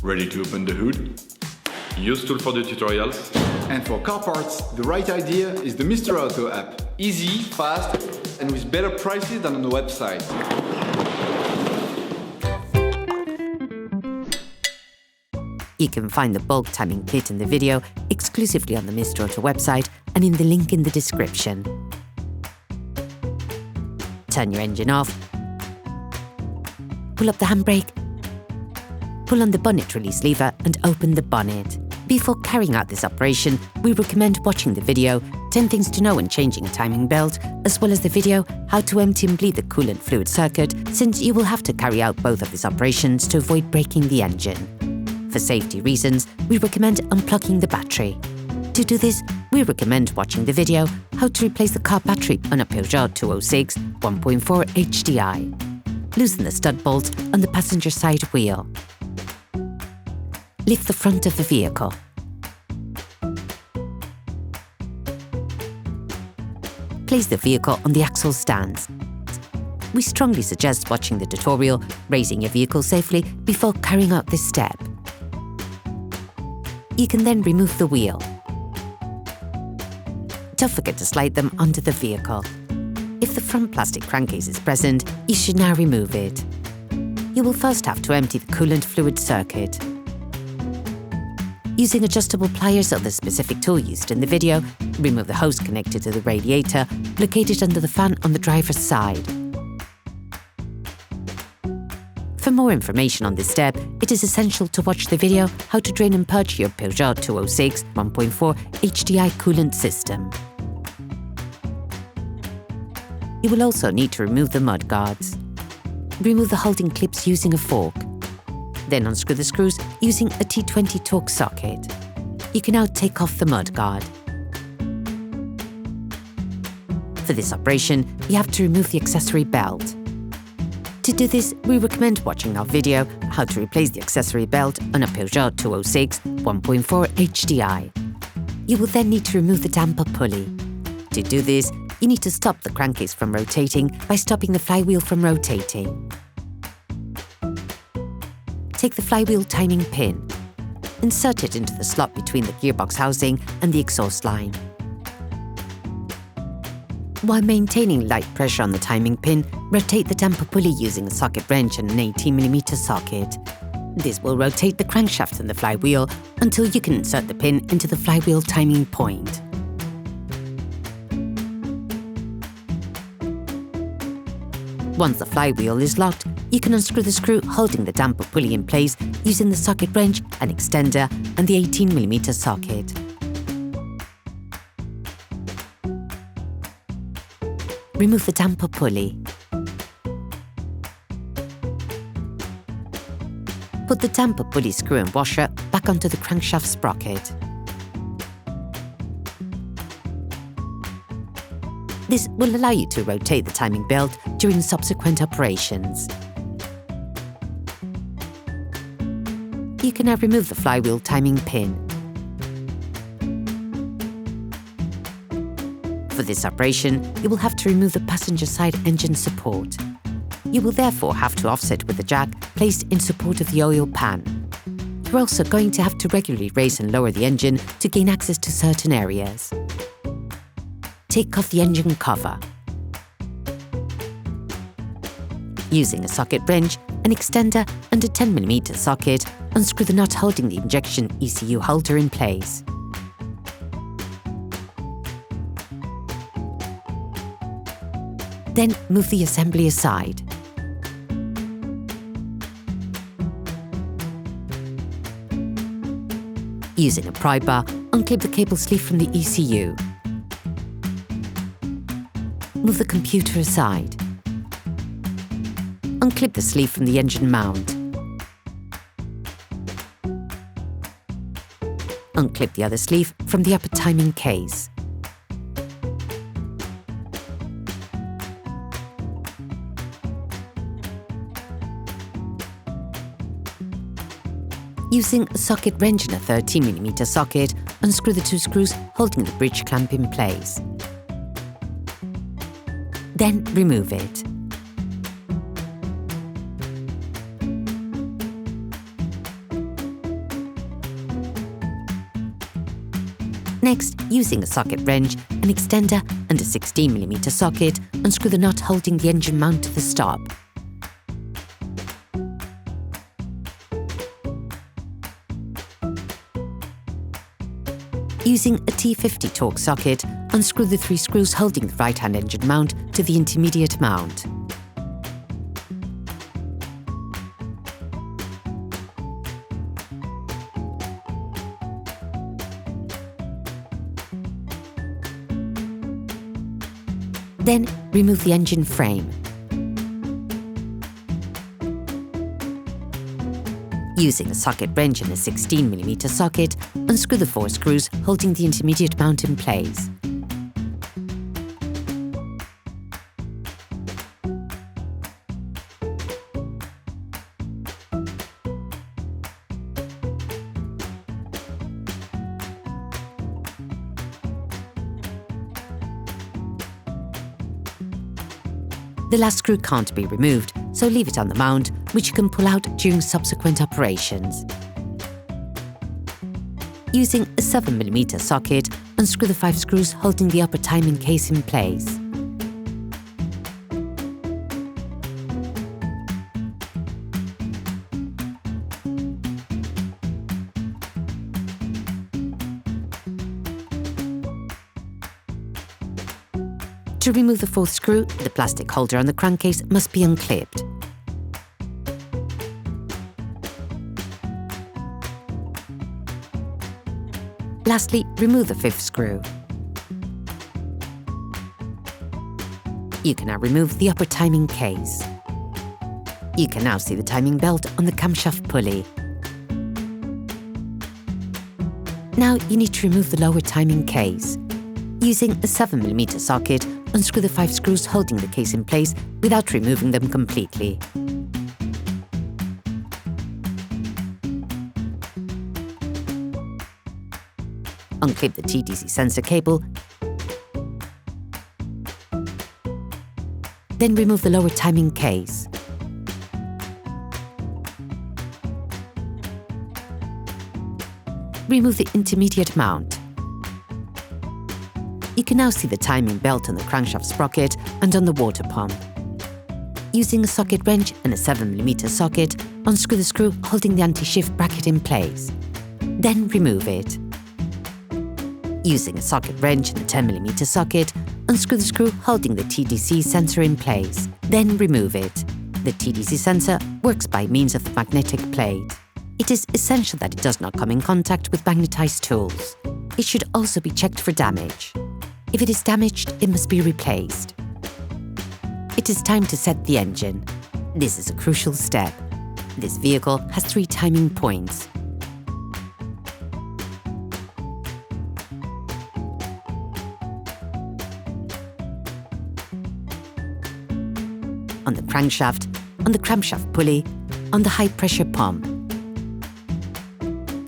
Ready to open the hood? UseTool for the tutorials. And for car parts, the right idea is the Mr. Auto app. Easy, fast, and with better prices than on the website. You can find the bulk timing kit in the video exclusively on the Mr. Auto website and in the link in the description. Turn your engine off. Pull up the handbrake. Pull on the bonnet release lever and open the bonnet. Before carrying out this operation, we recommend watching the video 10 things to know when changing a timing belt, as well as the video how to empty and bleed the coolant fluid circuit, since you will have to carry out both of these operations to avoid breaking the engine. For safety reasons, we recommend unplugging the battery. To do this, we recommend watching the video how to replace the car battery on a Peugeot 206 1.4 HDI. Loosen the stud bolts on the passenger side wheel. Lift the front of the vehicle. Place the vehicle on the axle stands. We strongly suggest watching the tutorial, raising your vehicle safely before carrying out this step. You can then remove the wheel. Don't forget to slide them onto the vehicle. If the front plastic crankcase is present, you should now remove it. You will first have to empty the coolant fluid circuit. Using adjustable pliers or the specific tool used in the video, remove the hose connected to the radiator, located under the fan on the driver's side. For more information on this step, it is essential to watch the video how to drain and purge your Peugeot 206 1.4 HDI coolant system. You will also need to remove the mud guards. Remove the holding clips using a fork. Then unscrew the screws using a T20 Torx socket. You can now take off the mud guard. For this operation, you have to remove the accessory belt. To do this, we recommend watching our video how to replace the accessory belt on a Peugeot 206 1.4 HDI. You will then need to remove the damper pulley. To do this, you need to stop the crankcase from rotating by stopping the flywheel from rotating. Take the flywheel timing pin. Insert it into the slot between the gearbox housing and the exhaust line. While maintaining light pressure on the timing pin, rotate the damper pulley using a socket wrench and an 18mm socket. This will rotate the crankshaft and the flywheel until you can insert the pin into the flywheel timing point. Once the flywheel is locked, you can unscrew the screw holding the damper pulley in place using the socket wrench, an extender, and the 18mm socket. Remove the damper pulley. Put the damper pulley screw and washer back onto the crankshaft sprocket. This will allow you to rotate the timing belt during subsequent operations. You can now remove the flywheel timing pin. For this operation, you will have to remove the passenger side engine support. You will therefore have to offset with a jack placed in support of the oil pan. You're also going to have to regularly raise and lower the engine to gain access to certain areas. Take off the engine cover. Using a socket wrench, an extender and a 10mm socket, unscrew the nut holding the injection ECU holder in place. Then move the assembly aside. Using a pry bar, unclip the cable sleeve from the ECU. Move the computer aside. Unclip the sleeve from the engine mount. Unclip the other sleeve from the upper timing case. Using a socket wrench and a 13mm socket, unscrew the two screws holding the bridge clamp in place. Then remove it. Next, using a socket wrench, an extender and a 16mm socket, unscrew the nut holding the engine mount to the stop. Using a T20 Torx socket, unscrew the 3 screws holding the right-hand engine mount to the intermediate mount. Then, remove the engine frame. Using a socket wrench and a 16mm socket, unscrew the 4 screws holding the intermediate mount in place. The last screw can't be removed, so leave it on the mount, which you can pull out during subsequent operations. Using a 7mm socket, unscrew the 5 screws holding the upper timing case in place. To remove the 4th screw, the plastic holder on the crankcase must be unclipped. Lastly, remove the 5th screw. You can now remove the upper timing case. You can now see the timing belt on the camshaft pulley. Now you need to remove the lower timing case. Using a 7mm socket, unscrew the 5 screws holding the case in place without removing them completely. Unclip the TDC sensor cable, then remove the lower timing case. Remove the intermediate mount. You can now see the timing belt on the crankshaft sprocket and on the water pump. Using a socket wrench and a 7mm socket, unscrew the screw holding the anti-shift bracket in place. Then remove it. Using a socket wrench and a 10mm socket, unscrew the screw holding the TDC sensor in place. Then remove it. The TDC sensor works by means of the magnetic plate. It is essential that it does not come in contact with magnetized tools. It should also be checked for damage. If it is damaged, it must be replaced. It is time to set the engine. This is a crucial step. This vehicle has 3 timing points. On the crankshaft, on the camshaft pulley, on the high-pressure pump.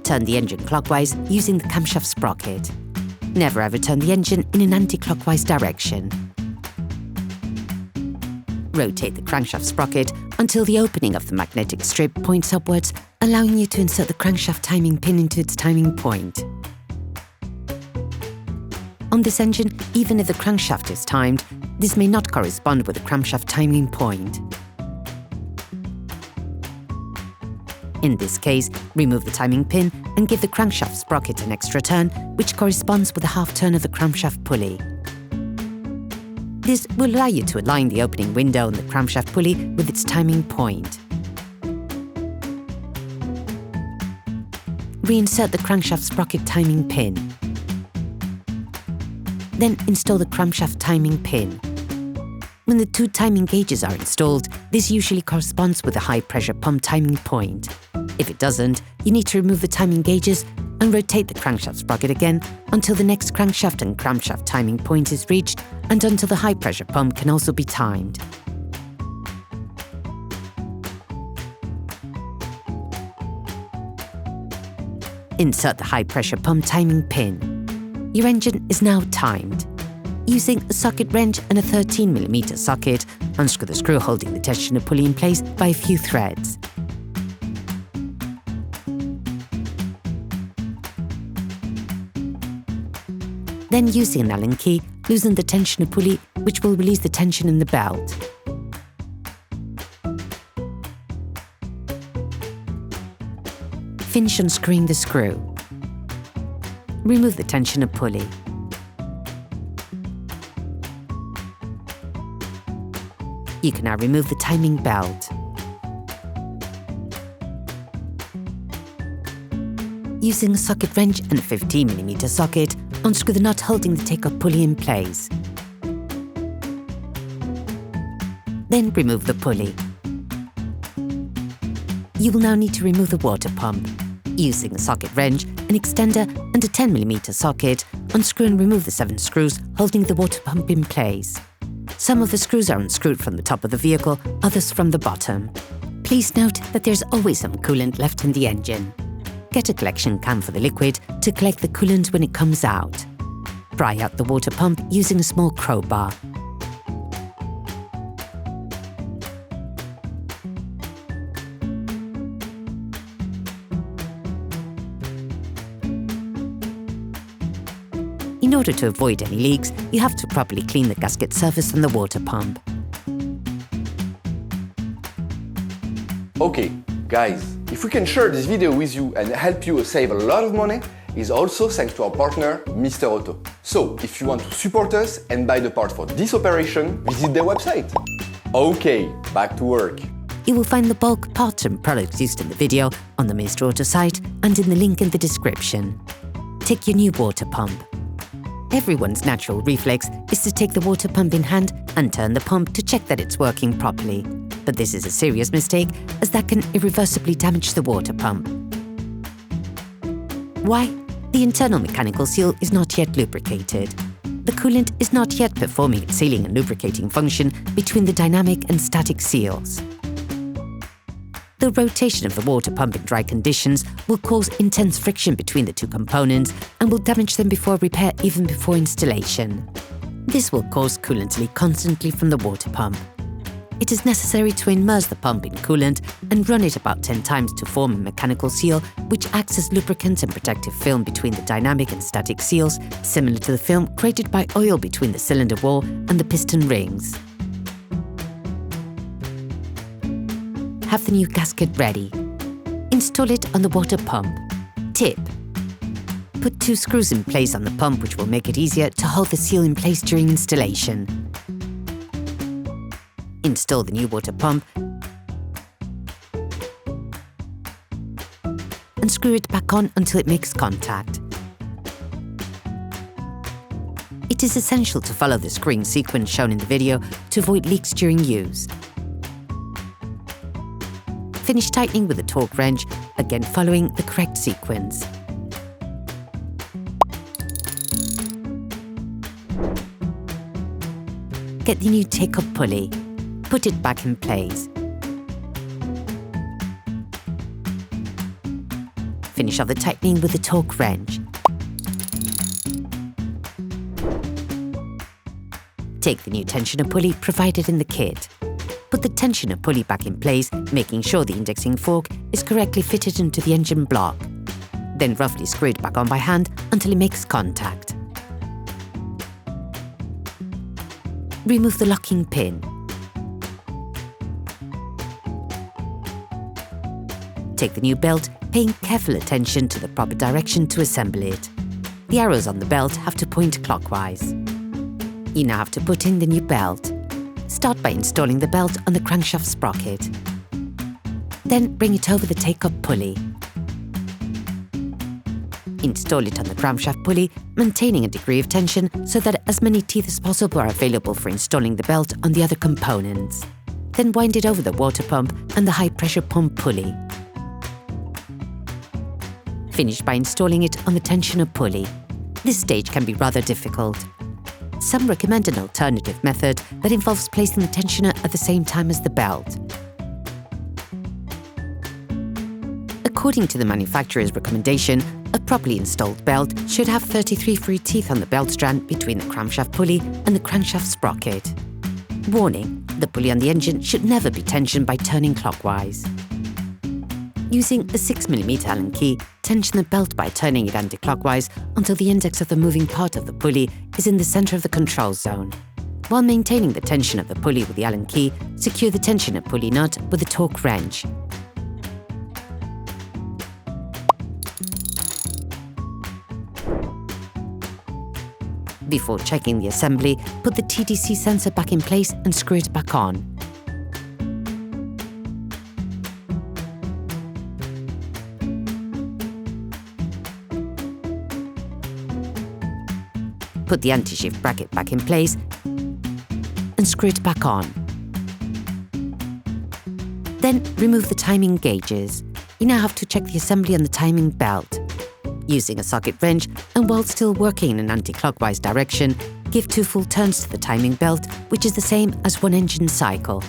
Turn the engine clockwise using the camshaft sprocket. Never ever turn the engine in an anti-clockwise direction. Rotate the crankshaft sprocket until the opening of the magnetic strip points upwards, allowing you to insert the crankshaft timing pin into its timing point. On this engine, even if the crankshaft is timed, this may not correspond with the crankshaft timing point. In this case, remove the timing pin and give the crankshaft sprocket an extra turn, which corresponds with a half turn of the crankshaft pulley. This will allow you to align the opening window on the crankshaft pulley with its timing point. Reinsert the crankshaft sprocket timing pin. Then install the crankshaft timing pin. When the 2 timing gauges are installed, this usually corresponds with the high-pressure pump timing point. If it doesn't, you need to remove the timing gauges and rotate the crankshaft sprocket again until the next crankshaft and camshaft timing point is reached and until the high-pressure pump can also be timed. Insert the high-pressure pump timing pin. Your engine is now timed. Using a socket wrench and a 13mm socket, unscrew the screw holding the tensioner pulley in place by a few threads. Then, using an Allen key, loosen the tensioner pulley, which will release the tension in the belt. Finish unscrewing the screw. Remove the tensioner pulley. You can now remove the timing belt. Using a socket wrench and a 15mm socket, unscrew the nut holding the take-up pulley in place. Then remove the pulley. You will now need to remove the water pump. Using a socket wrench, an extender and a 10mm socket, unscrew and remove the 7 screws holding the water pump in place. Some of the screws are unscrewed from the top of the vehicle, others from the bottom. Please note that there's always some coolant left in the engine. Get a collection can for the liquid to collect the coolant when it comes out. Pry out the water pump using a small crowbar. In order to avoid any leaks, you have to properly clean the gasket surface on the water pump. Okay, guys, if we can share this video with you and help you save a lot of money, is also thanks to our partner, Mr. Auto. So, if you want to support us and buy the part for this operation, visit their website. Okay, back to work. You will find the bulk parts and products used in the video on the Mr. Auto site and in the link in the description. Take your new water pump. Everyone's natural reflex is to take the water pump in hand and turn the pump to check that it's working properly. But this is a serious mistake, as that can irreversibly damage the water pump. Why? The internal mechanical seal is not yet lubricated. The coolant is not yet performing its sealing and lubricating function between the dynamic and static seals. The rotation of the water pump in dry conditions will cause intense friction between the two components and will damage them before repair, even before installation. This will cause coolant to leak constantly from the water pump. It is necessary to immerse the pump in coolant and run it about 10 times to form a mechanical seal, which acts as lubricant and protective film between the dynamic and static seals, similar to the film created by oil between the cylinder wall and the piston rings. Have the new gasket ready. Install it on the water pump. Tip: put 2 screws in place on the pump, which will make it easier to hold the seal in place during installation. Install the new water pump and screw it back on until it makes contact. It is essential to follow the screwing sequence shown in the video to avoid leaks during use. Finish tightening with a torque wrench, again following the correct sequence. Get the new take-up pulley. Put it back in place. Finish off the tightening with the torque wrench. Take the new tensioner pulley provided in the kit. Put the tensioner pulley back in place, making sure the indexing fork is correctly fitted into the engine block. Then roughly screw it back on by hand until it makes contact. Remove the locking pin. Take the new belt, paying careful attention to the proper direction to assemble it. The arrows on the belt have to point clockwise. You now have to put in the new belt. Start by installing the belt on the crankshaft sprocket. Then bring it over the take-up pulley. Install it on the crankshaft pulley, maintaining a degree of tension so that as many teeth as possible are available for installing the belt on the other components. Then wind it over the water pump and the high-pressure pump pulley. Finish by installing it on the tensioner pulley. This stage can be rather difficult. Some recommend an alternative method that involves placing the tensioner at the same time as the belt. According to the manufacturer's recommendation, a properly installed belt should have 33 free teeth on the belt strand between the crankshaft pulley and the crankshaft sprocket. Warning: the pulley on the engine should never be tensioned by turning clockwise. Using a 6mm Allen key, tension the belt by turning it anti-clockwise until the index of the moving part of the pulley is in the center of the control zone. While maintaining the tension of the pulley with the Allen key, secure the tensioner pulley nut with a Torx wrench. Before checking the assembly, put the TDC sensor back in place and screw it back on. Put the anti-shift bracket back in place and screw it back on. Then remove the timing gauges. You now have to check the assembly on the timing belt. Using a socket wrench, and while still working in an anti-clockwise direction, give 2 full turns to the timing belt, which is the same as 1 engine cycle.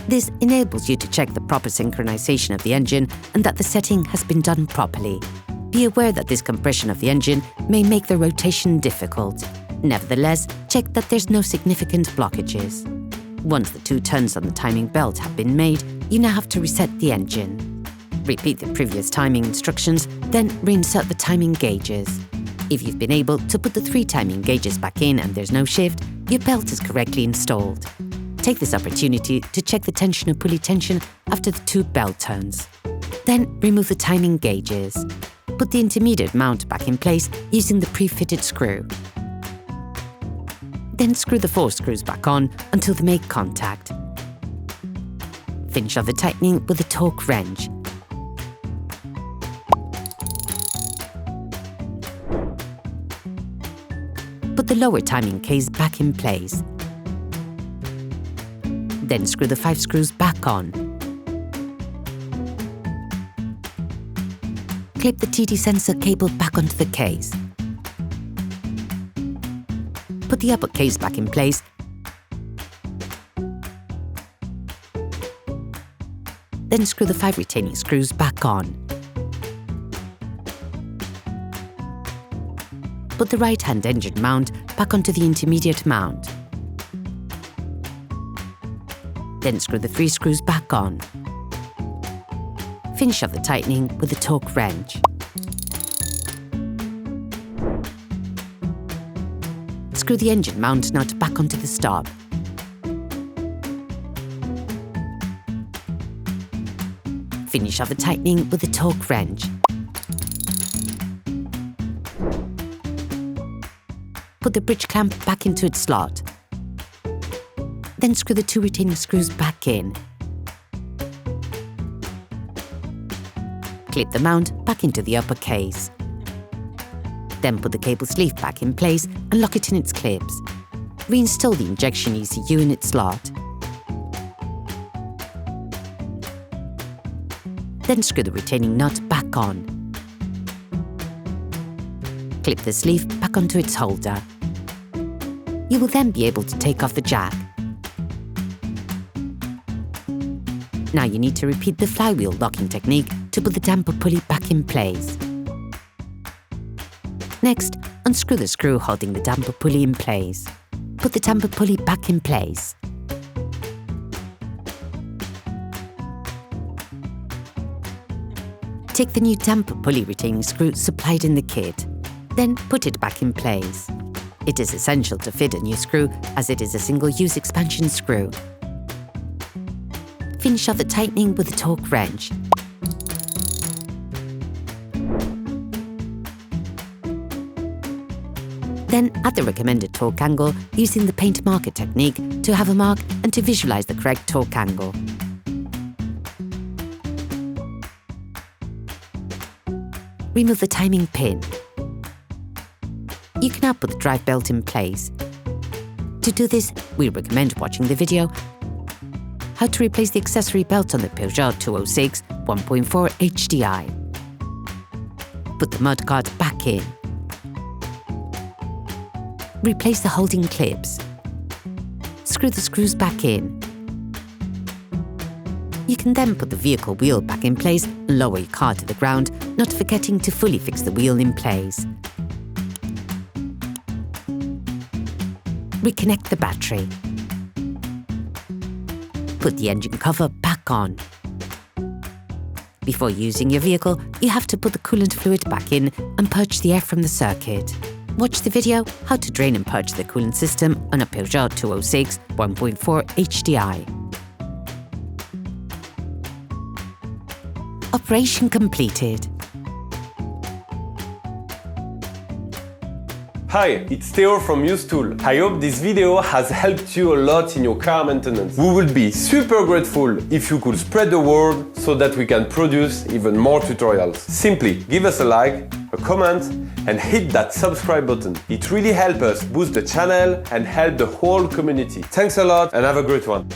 This enables you to check the proper synchronization of the engine and that the setting has been done properly. Be aware that this compression of the engine may make the rotation difficult. Nevertheless, check that there's no significant blockages. Once the 2 turns on the timing belt have been made, you now have to reset the engine. Repeat the previous timing instructions, then reinsert the timing gauges. If you've been able to put the 3 timing gauges back in and there's no shift, your belt is correctly installed. Take this opportunity to check the tensioner pulley tension after the 2 belt turns. Then remove the timing gauges. Put the intermediate mount back in place using the pre-fitted screw. Then screw the 4 screws back on until they make contact. Finish off the tightening with a Torx wrench. Put the lower timing case back in place. Then screw the 5 screws back on. Clip the TD sensor cable back onto the case. Put the upper case back in place then screw the 5 retaining screws back on. Put the right-hand engine mount back onto the intermediate mount. Then screw the 3 screws back on. Finish off the tightening with a Torx wrench. Screw the engine mount nut back onto the stop. Finish off the tightening with a Torx wrench. Put the bridge clamp back into its slot. Then screw the 2 retaining screws back in. Clip the mount back into the upper case. Then put the cable sleeve back in place and lock it in its clips. Reinstall the injection ECU in its slot. Then screw the retaining nut back on. Clip the sleeve back onto its holder. You will then be able to take off the jack. Now you need to repeat the flywheel locking technique to put the damper pulley back in place. Next, unscrew the screw holding the damper pulley in place. Put the damper pulley back in place. Take the new damper pulley retaining screw supplied in the kit. Then put it back in place. It is essential to fit a new screw as it is a single-use expansion screw. Finish off the tightening with a Torx wrench. Then add the recommended torque angle using the paint marker technique to have a mark and to visualize the correct torque angle. Remove the timing pin. You can now put the drive belt in place. To do this, we recommend watching the video How to Replace the Accessory Belt on the Peugeot 206 1.4 HDI. Put the mudguard back in. Replace the holding clips. Screw the screws back in. You can then put the vehicle wheel back in place and lower your car to the ground, not forgetting to fully fix the wheel in place. Reconnect the battery. Put the engine cover back on. Before using your vehicle, you have to put the coolant fluid back in and purge the air from the circuit. Watch the video How to Drain and Purge the Coolant System on a Peugeot 206 1.4 HDI. Operation completed. Hi, it's Theo from UseTool. I hope this video has helped you a lot in your car maintenance. We would be super grateful if you could spread the word so that we can produce even more tutorials. Simply give us a like, a comment, and hit that subscribe button. It really helps us boost the channel and help the whole community. Thanks a lot and have a great one.